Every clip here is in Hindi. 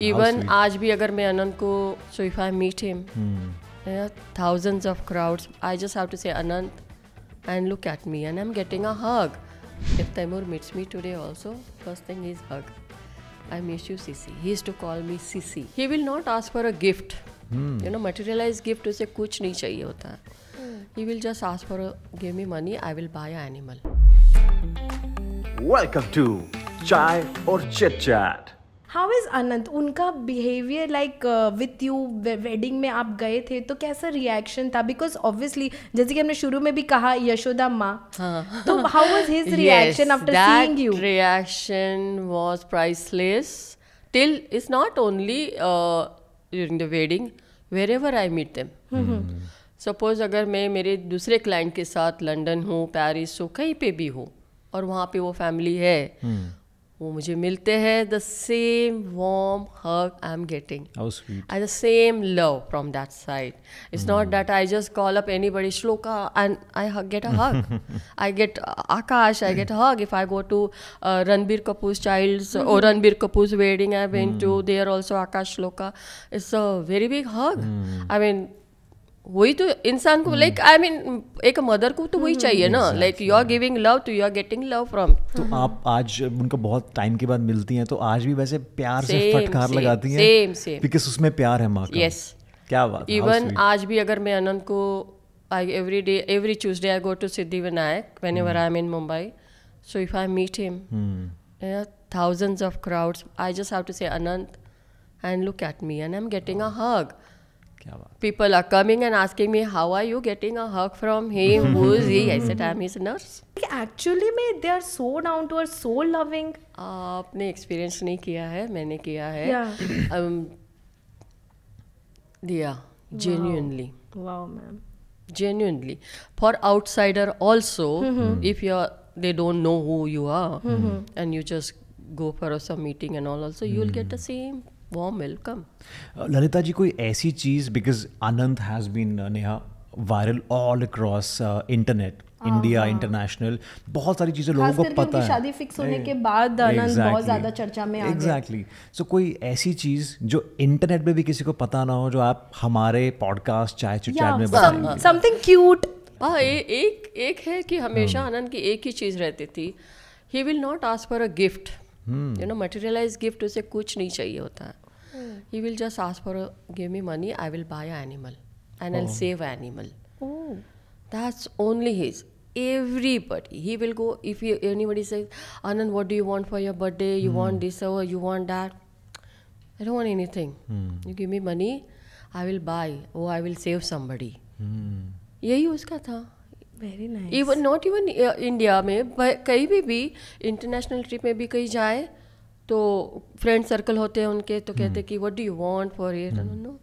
इवन आज भी अगर मैं अनंत को so if I meet him thousands of crowds, I just have to say Anant and look at me and I'm getting a hug. If Taimur meets me today also, first thing is hug. I miss you Sisi. He used to call me Sisi. He will not ask for a gift. You know, materialized gift उसे कुछ नहीं चाहिए होता है. He will just ask for give me money, I will buy an animal. Welcome to Chai or Chit Chat. How is Anant? उनका behaviour like with you wedding में आप गए थे तो कैसा रिएक्शन था? बिकॉज ऑब्वियसली जैसे कि हमने शुरू में भी कहा यशोदा माँ, तो how was his reaction after seeing you? Reaction was priceless. Till it's not only during the wedding, wherever I meet them. Suppose अगर मैं मेरे दूसरे क्लाइंट के साथ लंदन हूँ, पेरिस हूँ, कहीं पे भी हूँ और वहाँ पे वो फैमिली है, वो मुझे मिलते हैं, the same warm hug I'm getting. How sweet. And the same love from that side. It's not that I just call up anybody, Shloka, and I get a hug. I get Akash, I get a hug. If I go to Ranbir Kapoor's child's or Ranbir Kapoor's wedding I went to, there also Akash, Shloka. It's a very big hug. I mean, वही तो इंसान को लाइक आई मीन एक मदर को तो वही चाहिए ना, like you are giving love तो you are getting love from. तो आप आज उनको बहुत टाइम के बाद मिलती हैं तो आज भी वैसे प्यार से फटकार लगाती हैं? सेम बिकॉज़ उसमें प्यार है माँ का. यस, क्या बात. इवन आज भी अगर मैं अनंत को every Tuesday I go to Siddhivinayak whenever I am in Mumbai, so if I meet him thousands of crowds, I just have to say Anant and look at me and I'm getting a hug. People are coming and asking me, how are you getting a hug from him? Who is he? I said, I'm his nurse. Actually में they are so down to earth, so loving. आपने एक्सपीरियंस नहीं किया है, मैंने किया है. Yeah, genuinely. Wow, ma'am. Genuinely. For outsider also, if they don't know who you are, and you just go for some meeting and all also, you will get the same warm welcome. Lalita ji, कोई ऐसी चीज़, बिकॉज अनंत हैज़ बीन नेहा viral all across internet, India, international, बहुत सारी चीज़ें लोगों को पता है. शादी फिक्स होने के बाद अनंत बहुत ज़्यादा चर्चा में आ गए. एग्जैक्टली. सो कोई ऐसी चीज़ जो इंटरनेट पे भी किसी को पता ना हो, जो आप हमारे पॉडकास्ट चाय चिट चैट में बताएंगे? Something cute. एक है कि हमेशा आनंद की एक ही चीज़ रहती थी, he will not ask for a gift. You know, materialise gift उसे कुछ नहीं चाहिए होता है. He will just ask for give me money, I will buy a animal and I'll save an animal. That's only his. Everybody, he will go. If anybody says, Anand, what do you want for your birthday? You want this or you want that? I don't want anything. You give me money, I will buy. Oh, I will save somebody. यही उसका था. Very nice. Even not even India में, कहीं भी इंटरनेशनल ट्रिप में भी कहीं जाए तो फ्रेंड सर्कल होते हैं उनके, तो कहते कि what do you want for it? I don't know.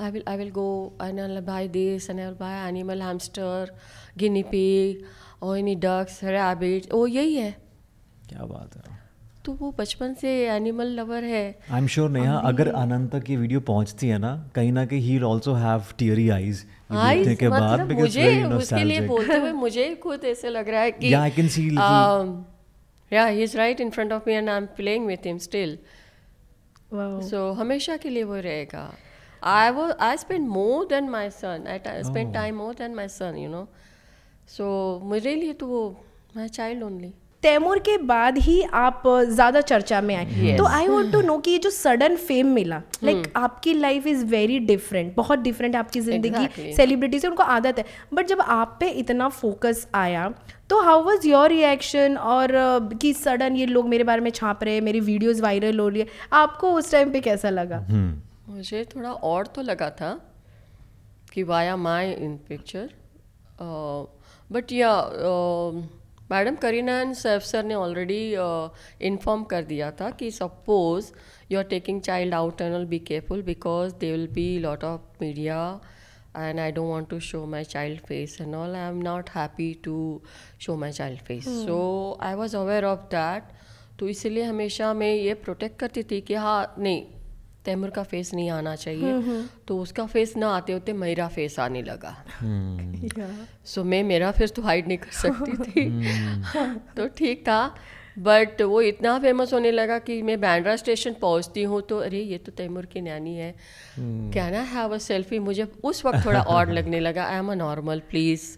I will go and I'll buy this and I'll buy animal, hamster, guinea pig or any ducks, rabbits. Oh, यही है. क्या बात है. तो वो बचपन से एनिमल लवर है. आई एम श्योर नेहा, अगर अनंत तक ये वीडियो पहुंचती है ना, कहीं ना कहीं he will also have teary eyes देखने के बाद, बिकॉज़ मुझे उसके लिए बोलते हुए मुझे खुद ऐसे लग रहा है कि I can see yeah, he is right in front of me and I'm playing with him still. Wow. So हमेशा के लिए वो रहेगा. I spend more than my son. I spend time more than my son, you know. So मेरे लिए तो वो my child only. तैमूर के बाद ही आप ज़्यादा चर्चा में आए. तो आई वॉन्ट टू नो कि ये जो सडन फेम मिला, लाइक आपकी लाइफ इज़ वेरी डिफरेंट, बहुत डिफरेंट है आपकी ज़िंदगी. सेलिब्रिटी से उनको आदत है, बट जब आप पे इतना फोकस आया तो हाउ वाज योर रिएक्शन? और कि सडन ये लोग मेरे बारे में छाप रहे हैं, मेरी वीडियोज़ वायरल हो रही है, आपको उस टाइम पे कैसा लगा? मुझे थोड़ा और तो लगा था कि via my in picture, but या madam Kareena and Saif sir ने ऑलरेडी इन्फॉर्म कर दिया था कि suppose you are taking child out and all, be careful because there will be lot of media and I don't want to show my child face and all. I am not happy to show my child face. So I was aware of that. तो इसलिए हमेशा मैं ये प्रोटेक्ट करती थी कि हाँ नहीं, तैमूर का फेस नहीं आना चाहिए. तो उसका फेस ना आते होते मेरा फेस आने लगा. सो मैं मेरा फेस तो हाइड नहीं कर सकती थी. तो ठीक था. बट वो इतना फेमस होने लगा कि मैं बांद्रा स्टेशन पहुंचती हूँ तो अरे ये तो तैमूर की नैनी है, can I have a selfie. मुझे उस वक्त थोड़ा ऑड लगने लगा. I am a normal, please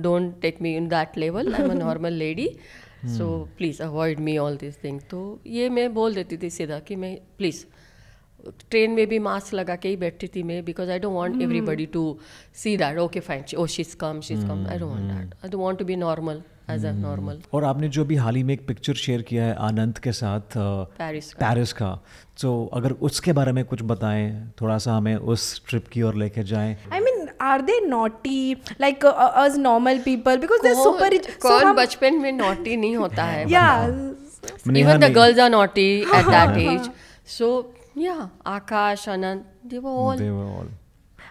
don't take me in that level. I am a normal lady, so please avoid me all this thing. तो ये मैं बोल देती थी सीधा कि मैं प्लीज़. ट्रेन में भी मास्क लगा के ही बैठती थी मैं, because I don't want everybody to see that okay fine, oh she is come. I don't want that. I don't want to be normal as a normal. और आपने जो अभी हाल ही में एक पिक्चर शेयर किया है आनंद के साथ पेरिस का, तो अगर उसके बारे में कुछ बताएं, थोड़ा सा हमें उस ट्रिप की ओर लेके जाएं. I mean, are they naughty like us normal people? Because they're super rich. कौन बचपन में नॉटी नहीं होता है? Yeah. Even the girls are naughty at that age. So yeah, Akash, Anand, they were all.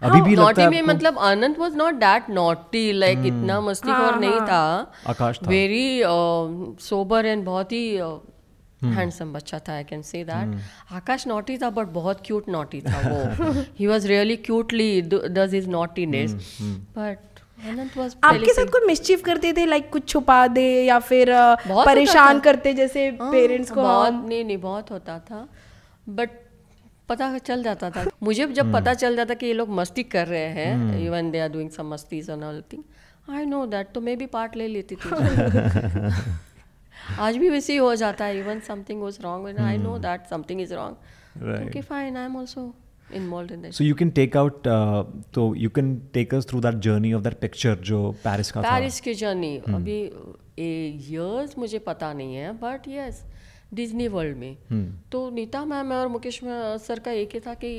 अभी भी लगता है naughty में मतलब आनंद was not that naughty, like इतना मस्तीखोर नहीं था. आकाश था. Very sober and बहुत ही हैंडसम बच्चा था. I can say that. Akash naughty था बट बहुत क्यूट नॉटी था वो. He was really cutely does his naughtiness. But Anant was आपके साथ कोई मिस्चीफ करते थे, लाइक कुछ छुपा दे या फिर परेशान करते जैसे पेरेंट्स को? नहीं बहुत होता था, बट पता चल जाता था मुझे. जब पता चल जाता कि ये लोग मस्ती कर रहे हैं, even they are doing some मस्तीज and all thing, I know that. तो मैं भी पार्ट ले लेती थी. आज भी वैसे ही हो जाता है. Even something was wrong when I know that something is wrong, okay fine, I am also involved in that. So you can take out, तो you can take us through that journey of that picture जो पेरिस का था. पेरिस की जर्नी अभी इयर्स मुझे पता नहीं है, बट यस डिज्नी वर्ल्ड में. तो नीता मैम और मुकेश सर का एक ही था कि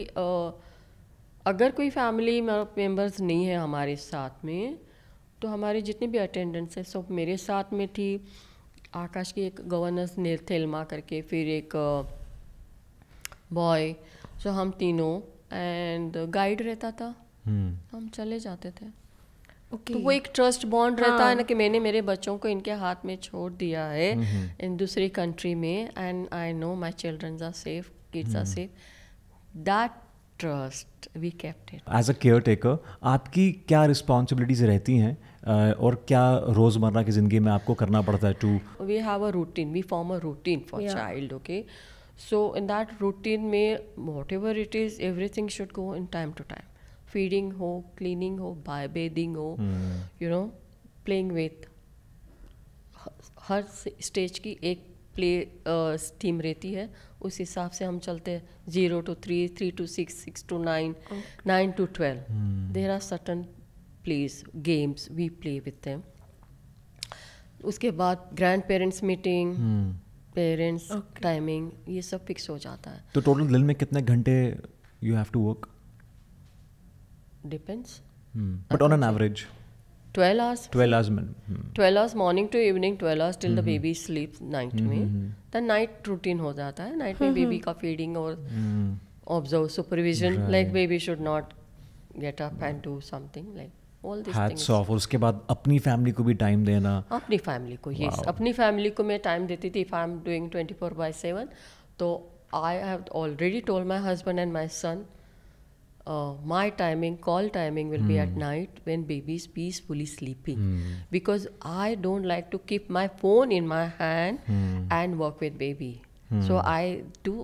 अगर कोई फैमिली मेम्बर्स नहीं है हमारे साथ में, तो हमारी जितनी भी अटेंडेंट्स है सब मेरे साथ में थी. आकाश की एक गवर्नेंस थेलमा करके, फिर एक बॉय, सो हम तीनों, एंड गाइड रहता था. हम चले जाते थे. तो वो एक ट्रस्ट बॉन्ड रहता है ना कि मैंने मेरे बच्चों को इनके हाथ में छोड़ दिया है इन दूसरी कंट्री में, and I know my childrens are safe, kids are safe. That trust we kept it. As a caretaker आपकी क्या रिस्पॉन्सिबिलिटीज रहती हैं और क्या रोजमर्रा की जिंदगी में आपको करना पड़ता है? To we have a routine, we form a routine for child. Okay, so in that routine में whatever it is, everything should go in time to time. Feeding हो, क्लीनिंग हो, बेदिंग हो, यू नो, प्लेइंग विथ. हर स्टेज की एक प्ले टीम रहती है, उस हिसाब से हम चलते हैं. 0 to 3, 3 to 6, 6 to 9, 9 to 12. There are certain plays, games we play with them. उसके बाद grand parents meeting, parents timing, ये सब फिक्स हो जाता है. तो टोटल दिन में कितने घंटे you have to work? Depends, but on an average 12 hours. 12 hours में 12 hours morning to evening, 12 hours till the baby sleeps night में. then night routine हो जाता है. night में baby का feeding और observe supervision, like baby should not get up and do something, like all these things. hats off. और उसके बाद अपनी फैमिली को भी टाइम देना. अपनी फैमिली को, yes, अपनी फैमिली को मैं टाइम देती थी. if I am doing 24/7, तो I have already told my husband and my son, my timing, call timing will be at night when baby is peacefully sleeping. Because I don't like to keep my phone in my hand and work with baby. So I do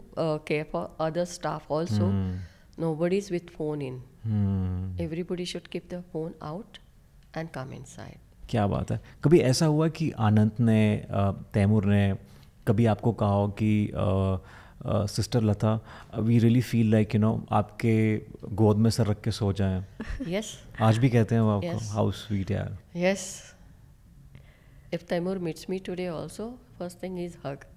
care for other staff also. Nobody's with phone in. Everybody should keep the phone out and come inside. क्या बात है. कभी ऐसा हुआ कि आनंद ने, तैमूर ने कभी आपको कहा हो कि sister Lata, we really feel like, you know, आपके गोद में सर रख के सो जाएं? Yes. आज भी कहते हैं वो आपको? Yes. हाउ स्वीट यार. Yes. If Taimur meets me today also, first thing is hug.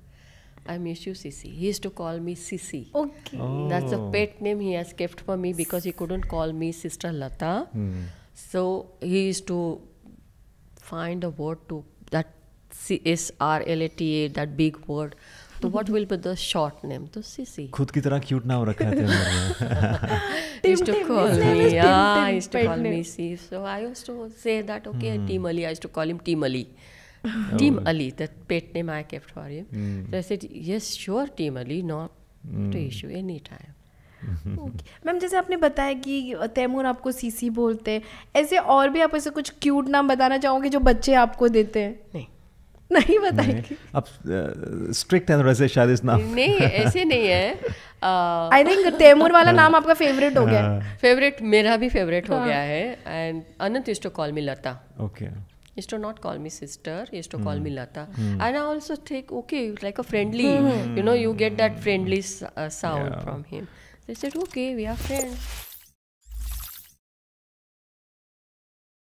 I miss you, Sissy. He used to call me Sissy. Okay. That's a pet name he has kept for me because he couldn't call me Sister Lata. So he used to find a word to that SRLATA, that big word. So what will be the short name? So Sissy. खुद की तरह क्यूट नाम रखा है Taimur. He used to call me, yeah, he used to call me Sissy. So I used to say that, okay, Team Ali. I used to call him Team Ali. Team Ali, that pet name I kept for him. So I said, yes, sure, Team Ali, not to issue anytime. Ma'am, जैसे आपने बताया कि तैमूर आपको सीसी बोलते हैं, ऐसे और भी आप ऐसे कुछ क्यूट नाम बताना चाहोगे जो बच्चे आपको देते हैं? नहीं. नहीं बताएंगी। अब स्ट्रिक्ट है थोड़ा सा शायद इस नाम। नहीं ऐसे नहीं है। आई थिंक तैमूर वाला नाम आपका फेवरेट हो गया है। फेवरेट मेरा भी फेवरेट हो गया है। And Anant used to call me Lata. Okay. Used to not call me sister, used to call me Lata. And I also think, okay, like a friendly, you know, you get that friendly sound from him. They said, okay, we are friends.